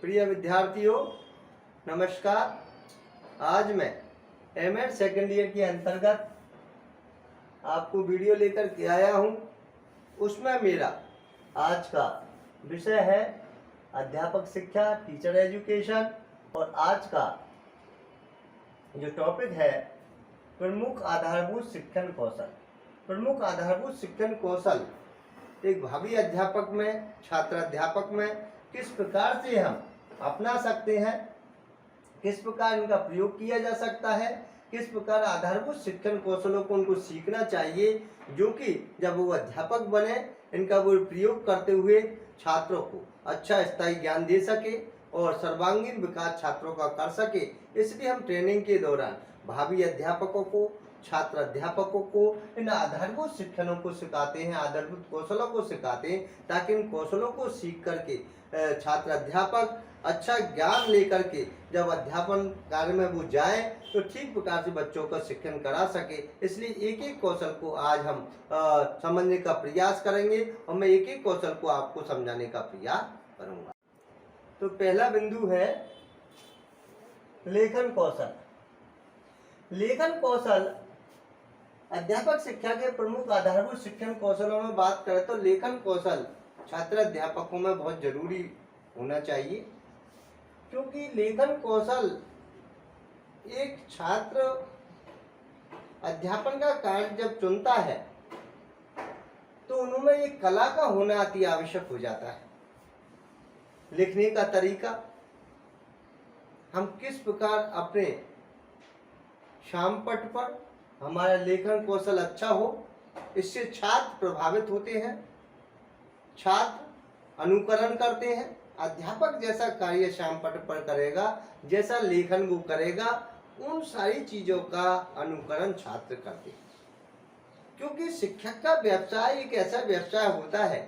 प्रिय विद्यार्थियों, नमस्कार। आज मैं एमएड सेकेंड ईयर के अंतर्गत आपको वीडियो लेकर के आया हूँ। उसमें मेरा आज का विषय है अध्यापक शिक्षा, टीचर एजुकेशन। और आज का जो टॉपिक है प्रमुख आधारभूत शिक्षण कौशल। प्रमुख आधारभूत शिक्षण कौशल एक भावी अध्यापक में, छात्र अध्यापक में किस प्रकार से हम अपना सकते हैं, किस प्रकार इनका प्रयोग किया जा सकता है, किस प्रकार आधारभूत शिक्षण कौशलों को उनको सीखना चाहिए, जो कि जब वो अध्यापक बने इनका वो प्रयोग करते हुए छात्रों को अच्छा स्थायी ज्ञान दे सके और सर्वांगीण विकास छात्रों का कर सके। इसलिए हम ट्रेनिंग के दौरान भावी अध्यापकों को, छात्र अध्यापकों को इन आधारभूत शिक्षणों को सिखाते हैं, आधारभूत कौशलों को सिखाते हैं, ताकि इन कौशलों को सीख करके छात्र अध्यापक अच्छा ज्ञान लेकर के जब अध्यापन कार्य में वो जाएं तो ठीक प्रकार से बच्चों का शिक्षण करा सके। इसलिए एक एक कौशल को आज हम समझने का प्रयास करेंगे और मैं एक एक कौशल को आपको समझाने का प्रयास करूंगा। तो पहला बिंदु है लेखन कौशल। लेखन कौशल अध्यापक शिक्षा के प्रमुख आधारभूत शिक्षण कौशलों में बात करें तो लेखन कौशल छात्र अध्यापकों में बहुत जरूरी होना चाहिए, क्योंकि लेखन कौशल एक छात्र अध्यापन का कार्य जब चुनता है तो उनमें एक कला का होना अति आवश्यक हो जाता है। लिखने का तरीका, हम किस प्रकार अपने शामपट पर हमारा लेखन कौशल अच्छा हो, इससे छात्र प्रभावित होते हैं, छात्र अनुकरण करते हैं। अध्यापक जैसा कार्य शामपट पर करेगा, जैसा लेखन वो करेगा, उन सारी चीजों का अनुकरण छात्र करते हैं। क्योंकि शिक्षक का व्यवसाय एक ऐसा व्यवसाय होता है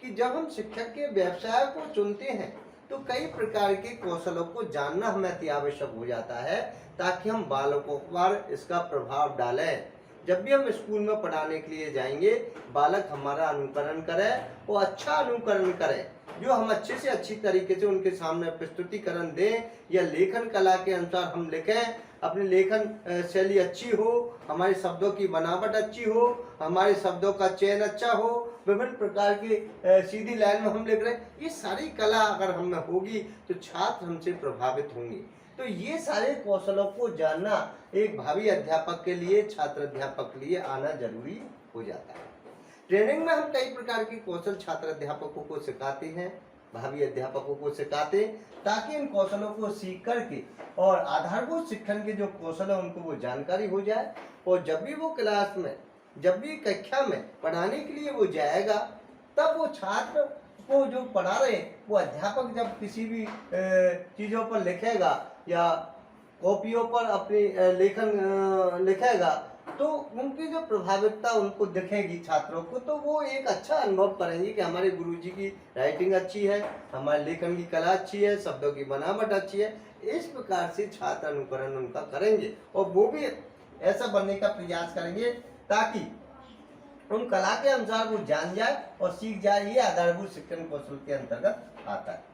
कि जब हम शिक्षक के व्यवसाय को चुनते हैं तो कई प्रकार के कौशलों को जानना हमें अति आवश्यक हो जाता है, ताकि हम बालकों पर इसका प्रभाव डालें। जब भी हम स्कूल में पढ़ाने के लिए जाएंगे, बालक हमारा अनुकरण करे और अच्छा अनुकरण करे, जो हम अच्छे से अच्छी तरीके से उनके सामने प्रस्तुतिकरण दें या लेखन कला के अनुसार हम लिखें, अपनी लेखन शैली अच्छी हो, हमारे शब्दों की बनावट अच्छी हो, हमारे शब्दों का चयन अच्छा हो, विभिन्न प्रकार की सीधी लाइन में हम लिख रहे हैं, ये सारी कला अगर हम में होगी तो छात्र हमसे प्रभावित होंगे। तो ये सारे कौशलों को जानना एक भावी अध्यापक के लिए, छात्र अध्यापक के लिए आना जरूरी हो जाता है। ट्रेनिंग में हम कई प्रकार के कौशल छात्र अध्यापकों को सिखाते हैं, भावी अध्यापकों को सिखाते हैं, ताकि इन कौशलों को सीख करके और आधारभूत शिक्षण के जो कौशल है उनको वो जानकारी हो जाए, और जब भी वो क्लास में, जब भी कक्षा में पढ़ाने के लिए वो जाएगा, तब वो छात्र को जो पढ़ा रहे वो अध्यापक जब किसी भी चीज़ों पर लिखेगा या कॉपियों पर अपनी लेखन लिखेगा, तो उनकी जो प्रभावितता उनको दिखेगी छात्रों को, तो वो एक अच्छा अनुभव करेंगे कि हमारे गुरुजी की राइटिंग अच्छी है, हमारे लेखन की कला अच्छी है, शब्दों की बनावट अच्छी है। इस प्रकार से छात्र अनुकरण उनका करेंगे और वो भी ऐसा बनने का प्रयास करेंगे ताकि उन कला के अनुसार वो जान जाए और सीख जाए। ये आधारभूत शिक्षण कौशल के अंतर्गत आता है।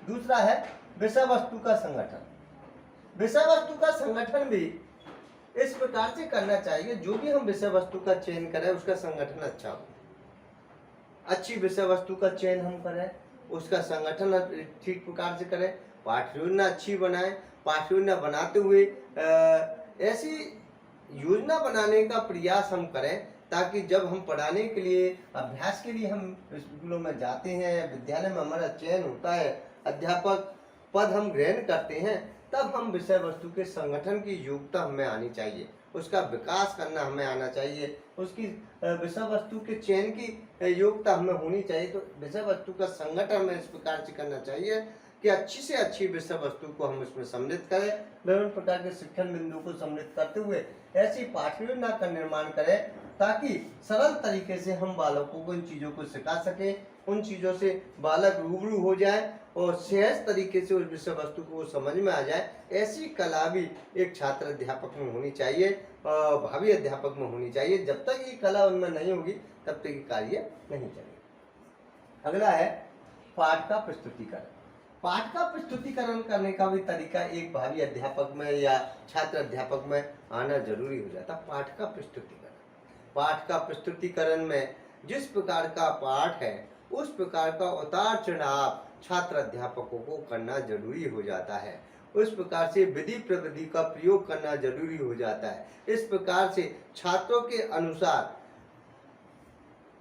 दूसरा है विषय वस्तु का संगठन। विषय वस्तु का संगठन भी इस प्रकार से करना चाहिए, जो भी हम विषय वस्तु का चयन करें उसका संगठन अच्छा हो। अच्छी विषय वस्तु का चयन हम करें, उसका संगठन ठीक प्रकार से करें, पाठ्य योजना अच्छी बनाएं, पाठ्य योजना बनाते हुए ऐसी योजना बनाने का प्रयास हम करें ताकि जब हम पढ़ाने के लिए, अभ्यास के लिए हम स्कूलों में जाते हैं, विद्यालय में हमारा चयन होता है, अध्यापक पद हम ग्रहण करते हैं, तब हम विषय वस्तु के संगठन की योग्यता हमें आनी चाहिए, उसका विकास करना हमें आना चाहिए, उसकी विषय वस्तु के चयन की योग्यता हमें होनी चाहिए। तो विषय वस्तु का संगठन हमें इस प्रकार से करना चाहिए कि अच्छी से अच्छी विषय वस्तु को हम उसमें सम्मिलित करें, विभिन्न प्रकार के शिक्षण बिंदु को सम्मिलित करते हुए ऐसी पाठ्य योजना का निर्माण करें ताकि सरल तरीके से हम बालकों को इन चीज़ों को सिखा सकें, उन चीज़ों से बालक रूबरू हो जाए और सहज तरीके से उस विषय वस्तु को समझ में आ जाए। ऐसी कला भी एक छात्र अध्यापक में होनी चाहिए, भावी अध्यापक में होनी चाहिए। जब तक ये कला उनमें नहीं होगी तब तक ये कार्य नहीं चलेगा। अगला है पाठ का प्रस्तुतिकरण। पाठ का प्रस्तुतिकरण करने का भी तरीका एक भावी अध्यापक में या छात्र अध्यापक में आना जरूरी हो जाता। पाठ का प्रस्तुतिकरण में जिस प्रकार का पाठ है उस प्रकार का उतार चढ़ाव छात्र अध्यापकों को करना जरूरी हो जाता है। उस प्रकार से विधि प्रविधि का प्रयोग करना जरूरी हो जाता है। इस प्रकार से छात्रों के अनुसार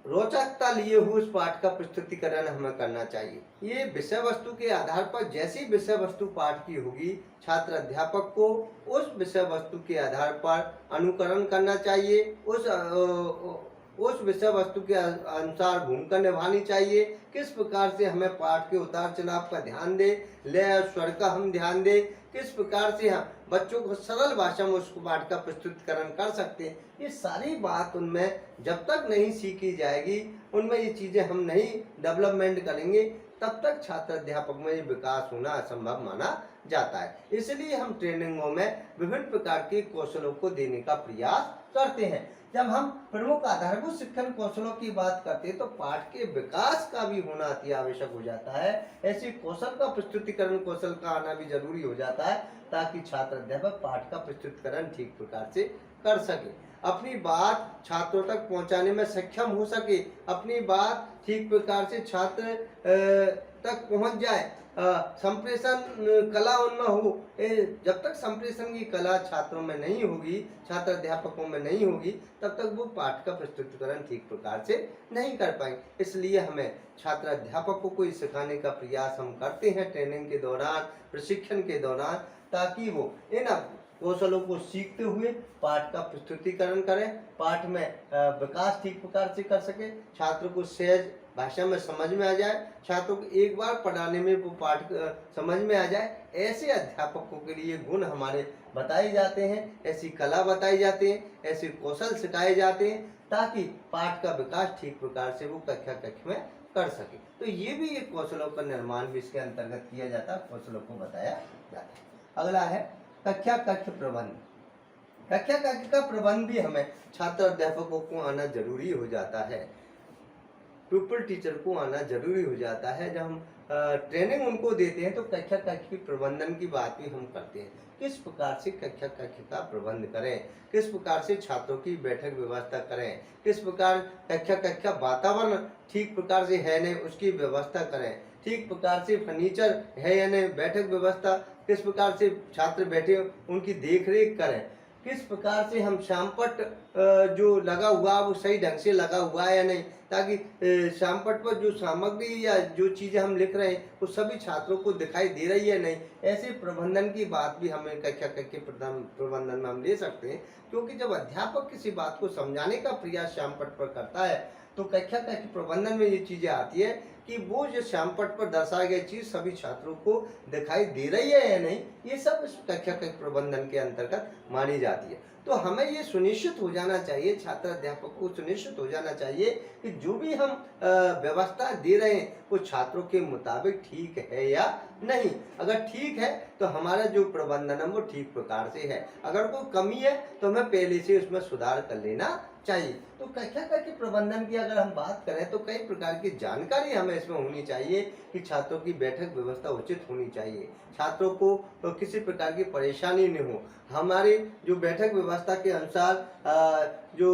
रोचकता लिए हुए उस पाठ का प्रस्तुतिकरण हमें करना चाहिए। ये विषय वस्तु के आधार पर जैसी विषय वस्तु पाठ की होगी, छात्र अध्यापक को उस विषय वस्तु के आधार पर अनुकरण करना चाहिए। उस विषय वस्तु के अनुसार भूमिका निभानी चाहिए। किस प्रकार से हमें पाठ के उतार चढ़ाव का ध्यान दे, लय और स्वर का हम ध्यान दे, किस प्रकार से हम बच्चों को सरल भाषा में उसको पाठ का प्रस्तुतिकरण कर सकते हैं, ये सारी बात उनमें जब तक नहीं सीखी जाएगी, उनमें ये चीजें हम नहीं डेवलपमेंट करेंगे, तब तक छात्र अध्यापक में ये विकास होना असंभव माना जाता है। इसलिए हम ट्रेनिंगों में विभिन्न प्रकार के कौशलों को देने का प्रयास करते हैं। जब हम प्रमुख आधारभूत शिक्षण कौशलों की बात करते हैं तो पाठ के विकास का भी होना अति आवश्यक हो जाता है। ऐसे कौशल का प्रस्तुतिकरण कौशल का आना भी जरूरी हो जाता है ताकि छात्र अध्यापक पाठ का प्रस्तुतिकरण ठीक प्रकार से कर सके, अपनी बात छात्रों तक पहुंचाने में सक्षम हो सके, अपनी बात ठीक प्रकार से छात्र तक पहुंच जाए, संप्रेषण कला उनमें हो। जब तक संप्रेषण की कला छात्रों में नहीं होगी, छात्र अध्यापकों में नहीं होगी, तब तक वो पाठ का प्रस्तुतिकरण ठीक प्रकार से नहीं कर पाएंगे। इसलिए हमें छात्र अध्यापकों को सिखाने का प्रयास हम करते हैं ट्रेनिंग के दौरान, प्रशिक्षण के दौरान, ताकि वो इन कौशलों को सीखते हुए पाठ का प्रस्तुतिकरण करें, पाठ में विकास ठीक प्रकार से कर सके, छात्रों को सहज भाषा में समझ में आ जाए, छात्रों को एक बार पढ़ाने में वो पाठ समझ में आ जाए। ऐसे अध्यापकों के लिए गुण हमारे बताए जाते हैं, ऐसी कला बताई जाती है, ऐसे कौशल सिखाए जाते हैं ताकि पाठ का विकास ठीक प्रकार से वो कक्षा में कर सके। तो ये भी एक कौशलों का निर्माण भी इसके अंतर्गत किया जाता है, कौशलों को बताया जाता है। अगला है कक्षा कक्ष प्रबंध। कक्षा कक्ष का प्रबंध भी हमें छात्र अध्यापकों को आना जरूरी हो जाता है, प्यूपल टीचर को आना जरूरी हो जाता है। जब हम ट्रेनिंग उनको देते हैं तो कक्षा कक्ष की प्रबंधन की बात भी हम करते हैं। किस प्रकार से कक्षा कक्ष का प्रबंध करें, किस प्रकार से छात्रों की बैठक व्यवस्था करें, किस प्रकार कक्षा कक्ष का वातावरण ठीक प्रकार से है नहीं उसकी व्यवस्था करें, ठीक प्रकार से फर्नीचर है या नहीं, बैठक व्यवस्था किस प्रकार से छात्र बैठे उनकी देख रेख करें, किस प्रकार से हम श्यामपट जो लगा हुआ वो सही ढंग से लगा हुआ है या नहीं, ताकि श्यामपट पर जो सामग्री या जो चीजें हम लिख रहे हैं वो सभी छात्रों को दिखाई दे रही है नहीं। ऐसे प्रबंधन की बात भी हमें कक्षा के प्रबंधन में हम ले सकते हैं, क्योंकि जब अध्यापक किसी बात को समझाने का प्रयास श्यामपट पर करता है तो कक्षा के प्रबंधन में ये चीजें आती है कि वो जो श्यामपट पर दर्शाई गई चीज सभी छात्रों को दिखाई दे रही है या नहीं, ये सब इस कक्षा के प्रबंधन के अंतर्गत मानी जाती है। तो हमें ये सुनिश्चित हो जाना चाहिए, छात्र अध्यापक को सुनिश्चित हो जाना चाहिए कि जो भी हम व्यवस्था दे रहे हैं वो छात्रों के मुताबिक ठीक है या नहीं। अगर ठीक है तो हमारा जो प्रबंधन है वो ठीक प्रकार से है, अगर कोई कमी है तो हमें पहले से उसमें सुधार कर लेना चाहिए। तो कक्षा के प्रबंधन की अगर हम बात करें तो कई प्रकार की जानकारी हमें इसमें होनी चाहिए कि छात्रों की बैठक व्यवस्था उचित होनी चाहिए, छात्रों को तो किसी प्रकार की परेशानी नहीं हो। हमारी जो बैठक व्यवस्था के अनुसार जो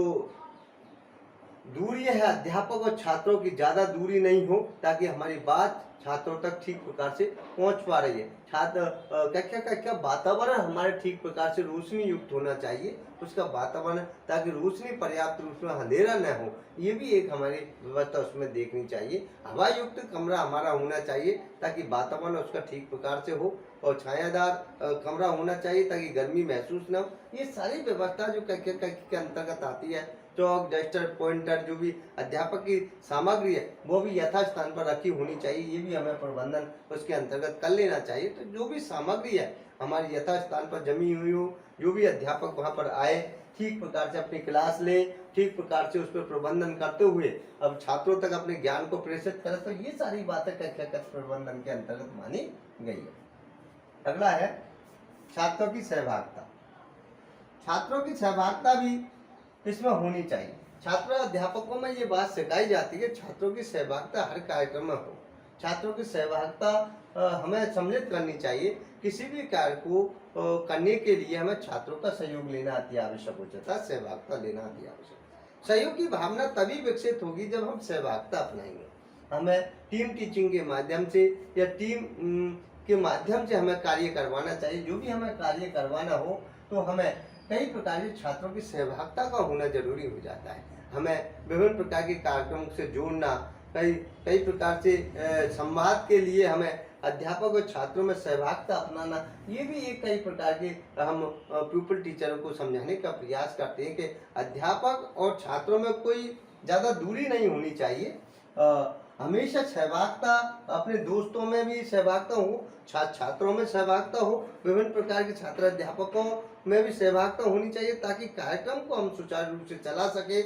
दूरी है अध्यापक और छात्रों की ज्यादा दूरी नहीं हो, ताकि हमारी बात छात्रों तक ठीक प्रकार से पहुंच पा रही है। छात्र कक्षा वातावरण हमारे ठीक प्रकार से रोशनी युक्त होना चाहिए, उसका वातावरण, ताकि रोशनी पर्याप्त रूप में अंधेरा न हो, ये भी एक हमारी व्यवस्था उसमें देखनी चाहिए। हवा युक्त कमरा हमारा होना चाहिए ताकि वातावरण उसका ठीक प्रकार से हो, और छायादार कमरा होना चाहिए ताकि गर्मी महसूस न हो। ये सारी व्यवस्था जो कक्षा के अंतर्गत आती है, चौक, डस्टर, पॉइंटर, जो भी अध्यापक की सामग्री है वो भी यथास्थान पर रखी होनी चाहिए, ये भी हमें प्रबंधन उसके अंतर्गत कर लेना चाहिए। तो जो भी सामग्री है हमारी यथास्थान पर जमी हुई हो, जो भी अध्यापक वहाँ पर आए ठीक प्रकार से अपनी क्लास ले, ठीक प्रकार से उस पर प्रबंधन करते हुए अब छात्रों तक अपने ज्ञान को प्रेषित करें, तो ये सारी बातें कक्षा प्रबंधन के अंतर्गत मानी गई है। अगला है छात्रों की सहभागिता। छात्रों की सहभागिता भी इसमें होनी चाहिए। छात्र अध्यापकों में ये बात सिखाई जाती है छात्रों की सहभागिता हर कार्यक्रम में हो, छात्रों की सहभागिता हमें सम्मिलित करनी चाहिए। किसी भी कार्य को करने के लिए हमें छात्रों का सहयोग लेना अति आवश्यक हो जाता है, सहभागिता लेना अति आवश्यक। सहयोग की भावना तभी विकसित होगी जब हम सहभागिता अपनाएंगे। हमें टीम टीचिंग के माध्यम से या टीम के माध्यम से हमें कार्य करवाना चाहिए। जो भी हमें कार्य करवाना हो तो हमें कई प्रकार के छात्रों की सहभागिता का होना जरूरी हो जाता है। हमें विभिन्न प्रकार के कार्यक्रमों से जोड़ना, कई कई प्रकार से संवाद के लिए हमें अध्यापक और छात्रों में सहभागिता अपनाना, ये भी एक कई प्रकार के हम प्यूपल टीचरों को समझाने का प्रयास करते हैं कि अध्यापक और छात्रों में कोई ज़्यादा दूरी नहीं होनी चाहिए। हमेशा सहभागिता, अपने दोस्तों में भी सहभागिता हो, छात्रों में सहभागिता हो, विभिन्न प्रकार के छात्र अध्यापकों में भी सहभागिता होनी चाहिए, ताकि कार्यक्रम को हम सुचारू रूप से चला सके,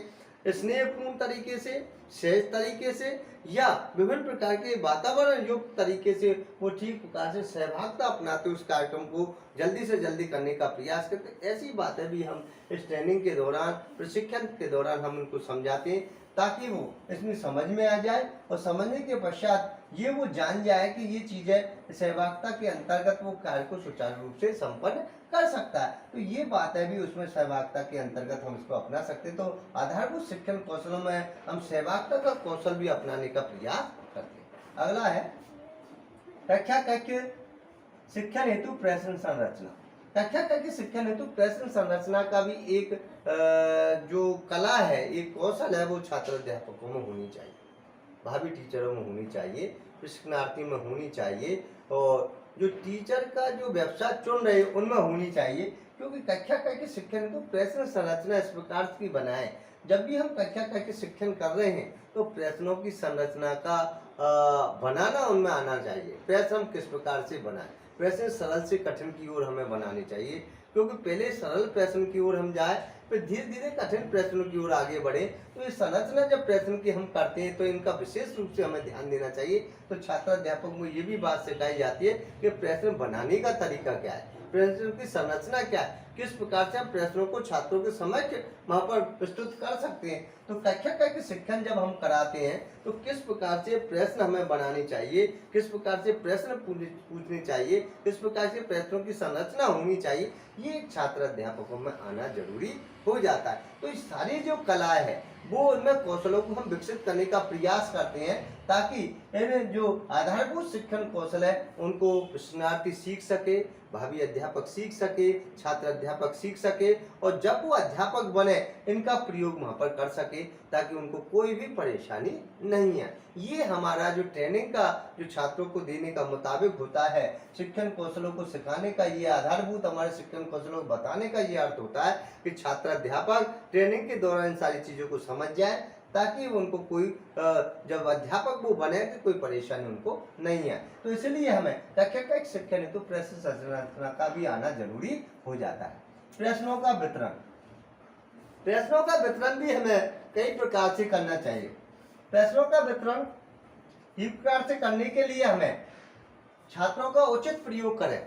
स्नेहपूर्ण तरीके से, सहज तरीके से, या विभिन्न प्रकार के वातावरण युक्त तरीके से वो ठीक प्रकार से सहभागिता अपनाते उस कार्यक्रम को जल्दी से जल्दी करने का प्रयास करते। ऐसी बातें भी हम इस ट्रेनिंग के दौरान, प्रशिक्षण के दौरान हम उनको समझाते हैं, ताकि वो इसमें समझ में आ जाए और समझने के पश्चात ये वो जान जाए कि ये चीज़ें सहभागिता के अंतर्गत वो कार्य को सुचारू रूप से संपन्न कर सकता है। तो ये बातें भी उसमें सहभागिता के अंतर्गत हम इसको अपना सकते हैं। तो आधारभूत शिक्षण कौशलों में हम सहभागिता का कौशल भी अपनाने का प्रयास करते हैं। अगला है कक्षा कक्ष शिक्षण हेतु प्रश्न संरचना। कक्षा कक्ष शिक्षण हेतु प्रश्न संरचना का भी एक जो कला है, एक कौशल है, वो छात्र अध्यापकों में होनी चाहिए, भावी टीचरों में होनी चाहिए, प्रशिक्षणार्थी में होनी चाहिए, और जो टीचर का जो व्यवसाय चुन रहे उनमें होनी चाहिए। क्योंकि कक्षा कक्ष शिक्षण हेतु प्रश्न संरचना इस प्रकार की बनाए, जब भी हम कक्षा कक्ष शिक्षण कर रहे हैं तो प्रश्नों की संरचना का बनाना उनमें आना चाहिए। प्रश्न हम किस प्रकार से बनाएं, प्रश्न सरल से कठिन की ओर हमें बनाने चाहिए, क्योंकि पहले सरल प्रश्न की ओर हम जाए, फिर धीरे धीरे कठिन प्रश्नों की ओर आगे बढ़े। तो ये संरचना जब प्रश्न की हम करते हैं तो इनका विशेष रूप से हमें ध्यान देना चाहिए। तो छात्र अध्यापक को ये भी बात सिखाई जाती है कि प्रश्न बनाने का तरीका क्या है, प्रश्न की संरचना क्या है, किस प्रकार से हम प्रश्नों को छात्रों के समक्ष वहाँ पर प्रस्तुत कर सकते हैं। तो कक्षा कक्ष शिक्षण जब हम कराते हैं तो किस प्रकार से प्रश्न हमें बनाने चाहिए, किस प्रकार से प्रश्न पूछने चाहिए, किस प्रकार से प्रश्नों की संरचना होनी चाहिए, ये छात्र अध्यापकों में आना जरूरी हो जाता है। तो इस सारी जो कला है वो उनमें कौशलों को हम विकसित करने का प्रयास करते हैं, ताकि इन जो आधारभूत शिक्षण कौशल है उनको प्रशिक्षणार्थी सीख सके, भावी अध्यापक सीख सके, छात्र अध्यापक सीख सके, और जब वो अध्यापक बने इनका प्रयोग वहाँ पर कर सके, ताकि उनको कोई भी परेशानी नहीं है। ये हमारा जो ट्रेनिंग का जो छात्रों को देने का मुताबिक होता है, शिक्षण कौशलों को सिखाने का, ये आधारभूत हमारे शिक्षण कौशलों को बताने का ये अर्थ होता है कि छात्र अध्यापक ट्रेनिंग के दौरान इन सारी चीज़ों को समझ जाए, ताकि उनको कोई जब अध्यापक वो बने तो कोई परेशानी उनको नहीं है। तो इसलिए हमें कक्षा कक्ष शिक्षण हेतु प्रश्न संरचना का भी आना जरूरी हो जाता है। प्रश्नों का वितरण, प्रश्नों का वितरण भी हमें कई प्रकार से करना चाहिए। प्रश्नों का वितरण इस प्रकार से करने के लिए हमें छात्रों का उचित प्रयोग करें।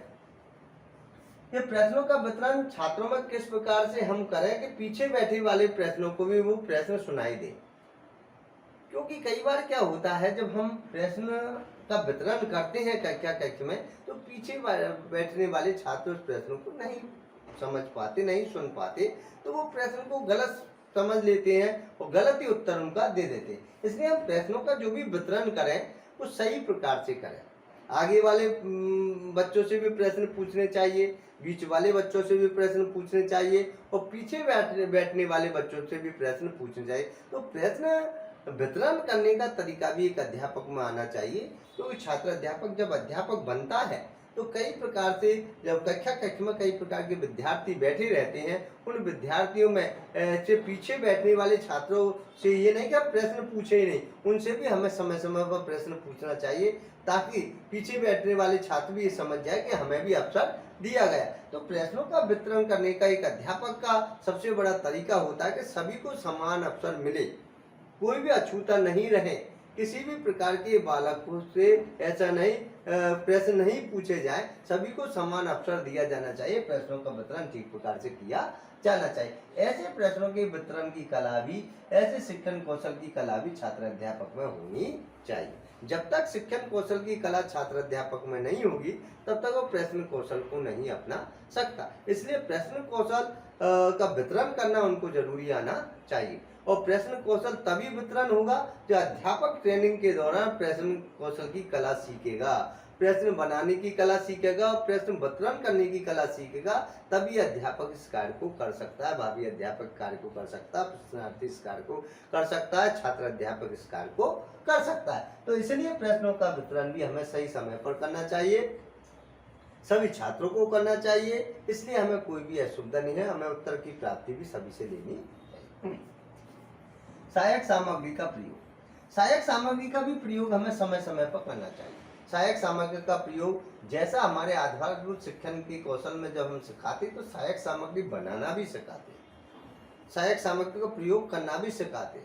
ये प्रश्नों का वितरण छात्रों में किस प्रकार से हम करें कि पीछे बैठे वाले प्रश्नों को भी वो प्रश्न सुनाई दे। क्योंकि कई बार क्या होता है, जब हम प्रश्न का वितरण करते हैं कक्षा कक्ष में, तो पीछे बैठने वाले छात्र उस प्रश्नों को नहीं समझ पाते, नहीं सुन पाते, तो वो प्रश्न को गलत समझ लेते हैं और गलत ही उत्तर उनका दे देते हैं। इसलिए हम प्रश्नों का जो भी वितरण करें वो सही प्रकार से करें। आगे वाले बच्चों से भी प्रश्न पूछने चाहिए, बीच वाले बच्चों से भी प्रश्न पूछने चाहिए, और पीछे बैठने वाले बच्चों से भी प्रश्न पूछने चाहिए। तो प्रश्न वितरण करने का तरीका भी एक अध्यापक में आना चाहिए, क्योंकि छात्र अध्यापक जब अध्यापक बनता है तो कई प्रकार से, जब कक्षा कक्ष में कई प्रकार के विद्यार्थी बैठे रहते हैं, उन विद्यार्थियों में से पीछे बैठने वाले छात्रों से ये नहीं कि आप प्रश्न पूछे ही नहीं, उनसे भी हमें समय समय पर प्रश्न पूछना चाहिए, ताकि पीछे बैठने वाले छात्र भी ये समझ जाए कि हमें भी अवसर दिया गया। तो प्रश्नों का वितरण करने का एक अध्यापक का सबसे बड़ा तरीका होता है कि सभी को समान अवसर मिले, कोई भी अछूता नहीं रहे, किसी भी प्रकार के बालकों से ऐसा नहीं प्रश्न नहीं पूछे जाए, सभी को समान अवसर दिया जाना चाहिए, प्रश्नों का वितरण ठीक प्रकार से किया जाना चाहिए। ऐसे प्रश्नों के वितरण की कला भी, ऐसे शिक्षण कौशल की कला भी छात्र अध्यापक में होनी चाहिए। जब तक शिक्षण कौशल की कला छात्र अध्यापक में नहीं होगी तब तक वो प्रश्न कौशल को नहीं अपना सकता। इसलिए प्रश्न कौशल का वितरण करना उनको जरूरी आना चाहिए, और प्रश्न कौशल तभी वितरण होगा जब अध्यापक ट्रेनिंग के दौरान प्रश्न कौशल की कला सीखेगा, प्रश्न बनाने की कला सीखेगा और प्रश्न वितरण करने की कला सीखेगा, तभी अध्यापक इस कार्य को कर सकता है, भावी अध्यापक कार्य को कर सकता है, प्रश्नार्थी इस कार्य को कर सकता है, छात्र अध्यापक इस कार्य को कर सकता है। तो इसलिए प्रश्नों का वितरण भी हमें सही समय पर करना चाहिए, सभी छात्रों को करना चाहिए। इसलिए हमें कोई भी असुविधा नहीं है, हमें उत्तर की प्राप्ति भी सभी से लेनी चाहिए। सहायक सामग्री का प्रयोग, सहायक सामग्री का भी प्रयोग हमें समय समय पर करना चाहिए। सहायक सामग्री का प्रयोग जैसा हमारे आधारभूत शिक्षण के कौशल में जब हम सिखाते तो सहायक सामग्री बनाना भी सिखाते, सहायक सामग्री का प्रयोग करना भी सिखाते।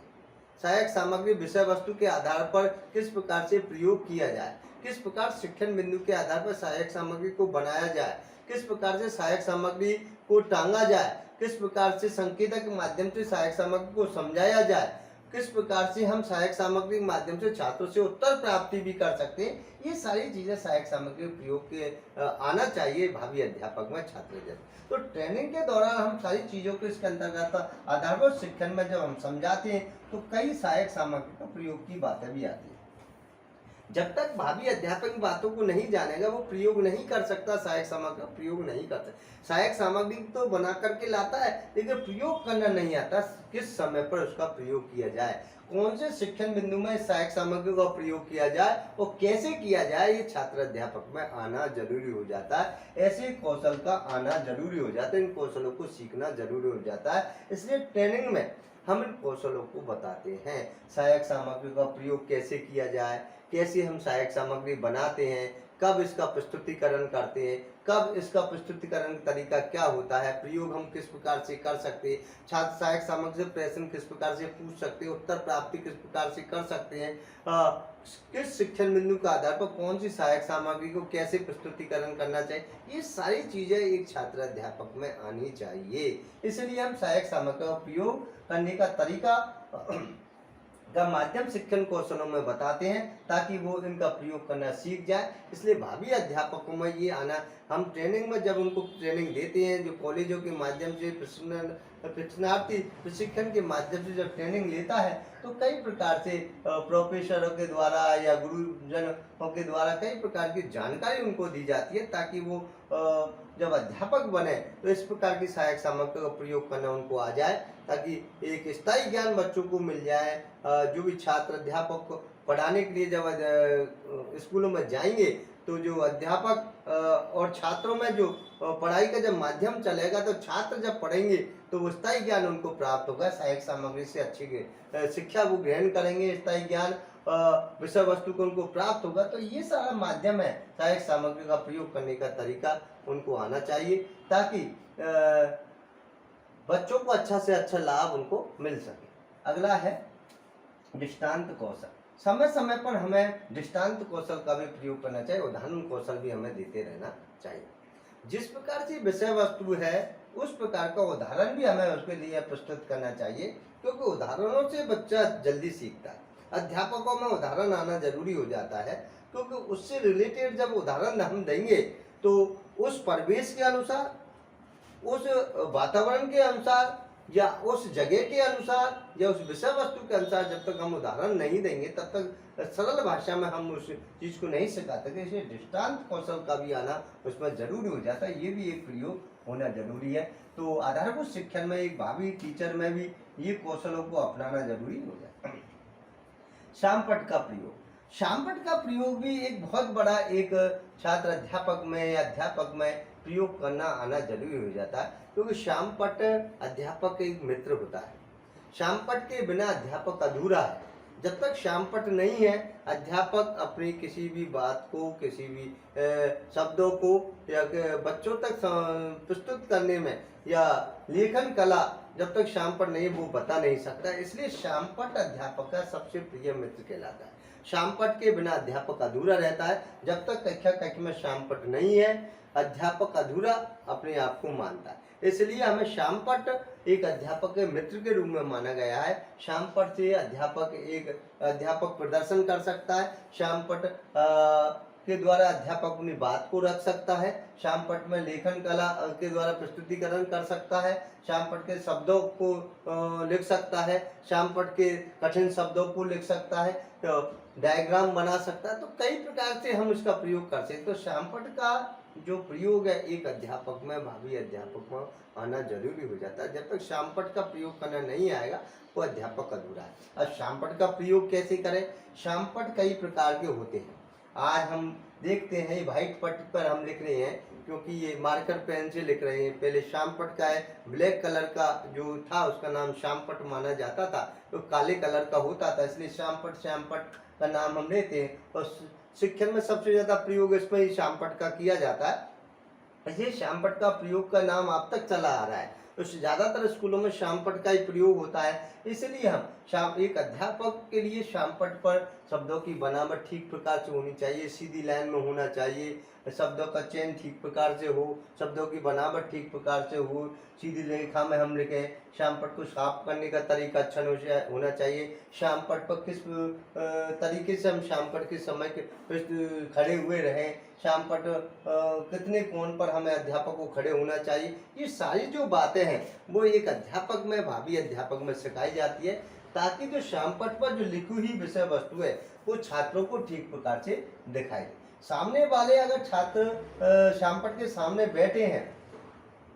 सहायक सामग्री विषय वस्तु के आधार पर किस प्रकार से प्रयोग किया जाए, किस प्रकार शिक्षण बिंदु के आधार पर सहायक सामग्री को बनाया जाए, किस प्रकार से सहायक सामग्री को टांगा जाए, किस प्रकार से संकेतक के माध्यम से सहायक सामग्री को समझाया जाए, किस प्रकार से हम सहायक सामग्री के माध्यम से छात्रों से उत्तर प्राप्ति भी कर सकते हैं, ये सारी चीजें सहायक सामग्री प्रयोग के आना चाहिए भावी अध्यापक में छात्र जब। तो ट्रेनिंग के दौरान हम सारी चीजों को इसके अंतर्गत आधारभूत शिक्षण में जब हम समझाते हैं तो कई सहायक सामग्री का प्रयोग की बातें भी आती है। जब तक भावी अध्यापक बातों को नहीं जानेगा वो प्रयोग नहीं कर सकता, सहायक सामग्री का प्रयोग नहीं कर सकता। सहायक सामग्री तो बना करके लाता है लेकिन प्रयोग करना नहीं आता, किस समय पर उसका प्रयोग किया जाए, कौन से शिक्षण बिंदु में सहायक सामग्री का प्रयोग किया जाए और कैसे किया जाए, ये छात्र अध्यापक में आना जरूरी हो जाता है। ऐसे कौशल का आना जरूरी हो जाता है, इन कौशलों को सीखना जरूरी हो जाता है। इसलिए ट्रेनिंग में हम इन कौशलों को बताते हैं, सहायक सामग्री का प्रयोग कैसे किया जाए, कैसे हम सहायक सामग्री बनाते हैं, कब इसका प्रस्तुतिकरण करते हैं, कब इसका प्रस्तुतिकरण तरीका क्या होता है, प्रयोग हम किस प्रकार से कर सकते हैं, छात्र सहायक सामग्री से प्रश्न किस प्रकार से पूछ सकते हैं, उत्तर प्राप्ति किस प्रकार से कर सकते हैं, किस शिक्षण बिंदु के आधार पर कौन सी सहायक सामग्री को कैसे प्रस्तुतिकरण करना चाहिए, ये सारी चीजें एक छात्र अध्यापक में आनी चाहिए। इसलिए हम सहायक सामग्री का उपयोग करने का तरीका का माध्यम शिक्षण कौशलों में बताते हैं ताकि वो इनका प्रयोग करना सीख जाए। इसलिए भावी अध्यापकों में ये आना, हम ट्रेनिंग में जब उनको ट्रेनिंग देते हैं, जो कॉलेजों के माध्यम से प्रशिक्षणार्थी प्रशिक्षण के माध्यम से जब ट्रेनिंग लेता है तो कई प्रकार से प्रोफेसरों के द्वारा या गुरुजनों के द्वारा कई प्रकार की जानकारी उनको दी जाती है ताकि वो जब अध्यापक बने तो इस प्रकार की सहायक सामग्री का प्रयोग करना उनको आ जाए, ताकि एक स्थायी ज्ञान बच्चों को मिल जाए। जो भी छात्र अध्यापक को पढ़ाने के लिए जब स्कूलों में जाएंगे तो जो अध्यापक और छात्रों में जो पढ़ाई का जब माध्यम चलेगा तो छात्र जब पढ़ेंगे तो वो स्थायी ज्ञान उनको प्राप्त होगा, सहायक सामग्री से अच्छी शिक्षा वो ग्रहण करेंगे, स्थायी ज्ञान विषय वस्तु को उनको प्राप्त होगा। तो ये सारा माध्यम है, सहायक सामग्री का प्रयोग करने का तरीका उनको आना चाहिए ताकि बच्चों को अच्छा से अच्छा लाभ उनको मिल सके। अगला है दृष्टांत कौशल। समय समय पर हमें दृष्टांत कौशल का भी प्रयोग करना चाहिए, उदाहरण कौशल भी हमें देते रहना चाहिए। जिस प्रकार से विषय वस्तु है उस प्रकार का उदाहरण भी हमें उसके लिए प्रस्तुत करना चाहिए, क्योंकि उदाहरणों से बच्चा जल्दी सीखता है। अध्यापकों में उदाहरण आना जरूरी हो जाता है, क्योंकि उससे रिलेटेड जब उदाहरण हम देंगे तो उस परिवेश के अनुसार, उस वातावरण के अनुसार या उस जगह के अनुसार या उस विषय वस्तु के अनुसार जब तक हम उदाहरण नहीं देंगे तब तक सरल भाषा में हम उस चीज को नहीं सिखा सकते। इसलिए दृष्टांत कौशल का भी आना उसमें जरूरी हो जाता है, ये भी एक प्रयोग होना जरूरी है। तो आधारभूत शिक्षण में एक भावी टीचर में भी ये कौशलों को अपनाना जरूरी हो जाता है। शामपट का प्रयोग, शामपट का प्रयोग भी एक बहुत बड़ा एक छात्र अध्यापक में या अध्यापक में प्रयोग करना आना जरूरी हो जाता है, क्योंकि शामपट अध्यापक का एक मित्र होता है। शामपट के बिना अध्यापक अधूरा है। जब तक शामपट नहीं है अध्यापक अपनी किसी भी बात को, किसी भी शब्दों को या बच्चों तक प्रस्तुत करने में या लेखन कला जब तक शामपट नहीं वो बता नहीं सकता। इसलिए शामपट अध्यापक का सबसे प्रिय मित्र कहलाता है। शामपट के बिना अध्यापक अधूरा रहता है। जब तक कक्षा में शामपट नहीं है अध्यापक अधूरा अपने आप को मानता है। इसलिए हमें शामपट एक अध्यापक के मित्र के रूप में माना गया है। शामपट से अध्यापक प्रदर्शन कर सकता है। शामपट के द्वारा अध्यापक अपनी बात को रख सकता है। शामपट में लेखन कला के द्वारा प्रस्तुतिकरण कर सकता है। शामपट के शब्दों को लिख सकता है। शामपट के कठिन शब्दों को लिख सकता है, तो डायग्राम बना सकता है। तो कई प्रकार से हम इसका प्रयोग कर सकते हैं। तो शामपट का जो प्रयोग है एक अध्यापक में, भावी अध्यापक में आना जरूरी हो जाता है। जब तक शामपट का प्रयोग करना नहीं आएगा वो अध्यापक अधूरा है। अब शामपट का प्रयोग कैसे करें? शामपट कई प्रकार के होते हैं। आज हम देखते हैं व्हाइट पट्टी पर हम लिख रहे हैं क्योंकि ये मार्कर पेन से लिख रहे हैं। पहले शामपट का है, ब्लैक कलर का जो था उसका नाम शामपट माना जाता था, तो काले कलर का होता था, इसलिए शामपट का नाम हम लेते हैं। और शिक्षण में सबसे ज्यादा प्रयोग इसमें ही शामपट का किया जाता है। इसलिए शामपट का प्रयोग का नाम अब तक चला आ रहा है। तो ज्यादातर स्कूलों में शामपट का ही प्रयोग होता है। इसलिए हम एक अध्यापक के लिए शामपट पर शब्दों की बनावट ठीक प्रकार से होनी चाहिए, सीधी लाइन में होना चाहिए, शब्दों का चयन ठीक प्रकार से हो, शब्दों की बनावट ठीक प्रकार से हो, सीधी रेखा में हम लिखें। शामपट को साफ करने का तरीका अच्छा होना चाहिए। शामपट पर किस तरीके से हम शामपट के समय के खड़े हुए रहें, शामपट कितने कोण पर हमें अध्यापक को खड़े होना चाहिए, ये सारी जो बातें हैं वो एक अध्यापक में, भावी अध्यापक में सिखाई जाती है, ताकि जो शामपट पर जो लिखी हुई विषय वस्तु है वो छात्रों को ठीक प्रकार से दिखाई दे। सामने वाले अगर छात्र शामपट के सामने बैठे हैं,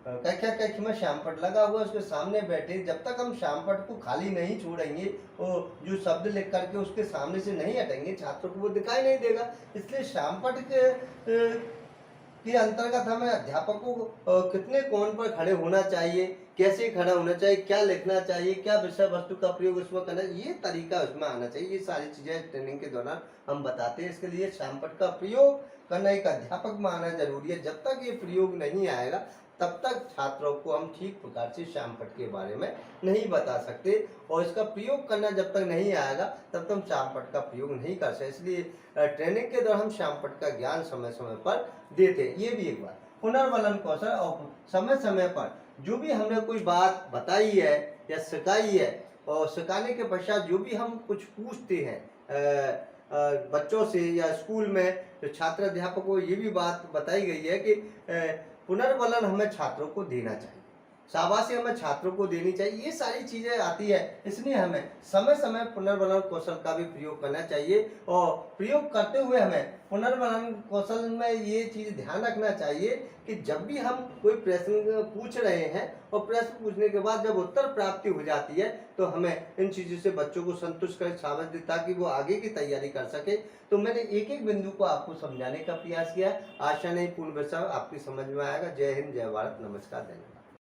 कक्षा कक्ष में शामपट लगा हुआ उसके सामने बैठे, जब तक हम शामपट को खाली नहीं छोड़ेंगे, वो जो शब्द लिख करके उसके सामने से नहीं हटेंगे, छात्रों को वो दिखाई नहीं देगा। इसलिए शामपट के अंतर्गत हमें अध्यापकों को कितने कोण पर खड़े होना चाहिए, कैसे खड़ा होना चाहिए, क्या लिखना चाहिए, क्या विषय वस्तु का प्रयोग उसमें करना, ये तरीका उसमें आना चाहिए। ये सारी चीजें ट्रेनिंग के दौरान हम बताते हैं। इसके लिए शामपट का प्रयोग करना एक अध्यापक में आना जरूरी है। जब तक ये प्रयोग नहीं आएगा तब तक छात्रों को हम ठीक प्रकार से शामपट के बारे में नहीं बता सकते, और इसका प्रयोग करना जब तक नहीं आएगा तब तक हम शामपट का प्रयोग नहीं कर सकते। इसलिए ट्रेनिंग के दौरान हम शामपट का ज्ञान समय समय पर देते हैं। ये भी एक बात। पुनर्वलन कौशल, और समय समय पर जो भी हमने कोई बात बताई है या सिखाई है, और सिखाने के पश्चात जो भी हम कुछ पूछते हैं बच्चों से या स्कूल में, तो छात्र अध्यापकों को ये भी बात बताई गई है कि पुनर्वलन हमें छात्रों को देना चाहिए, शाबाशी हमें छात्रों को देनी चाहिए। ये सारी चीजें आती है, इसलिए हमें समय समय पुनर्वलन कौशल का भी प्रयोग करना चाहिए। और प्रयोग करते हुए हमें पुनर्वलन कौशल में ये चीज ध्यान रखना चाहिए कि जब भी हम कोई प्रश्न पूछ रहे हैं और प्रश्न पूछने के बाद जब उत्तर प्राप्ति हो जाती है, तो हमें इन चीजों से बच्चों को संतुष्ट कर शाबाश ताकि वो आगे की तैयारी कर सके। तो मैंने एक एक बिंदु को आपको समझाने का प्रयास किया। आशा नहीं पूर्ण विषय आपकी समझ में आएगा। जय हिंद, जय भारत, नमस्कार, धन्यवाद।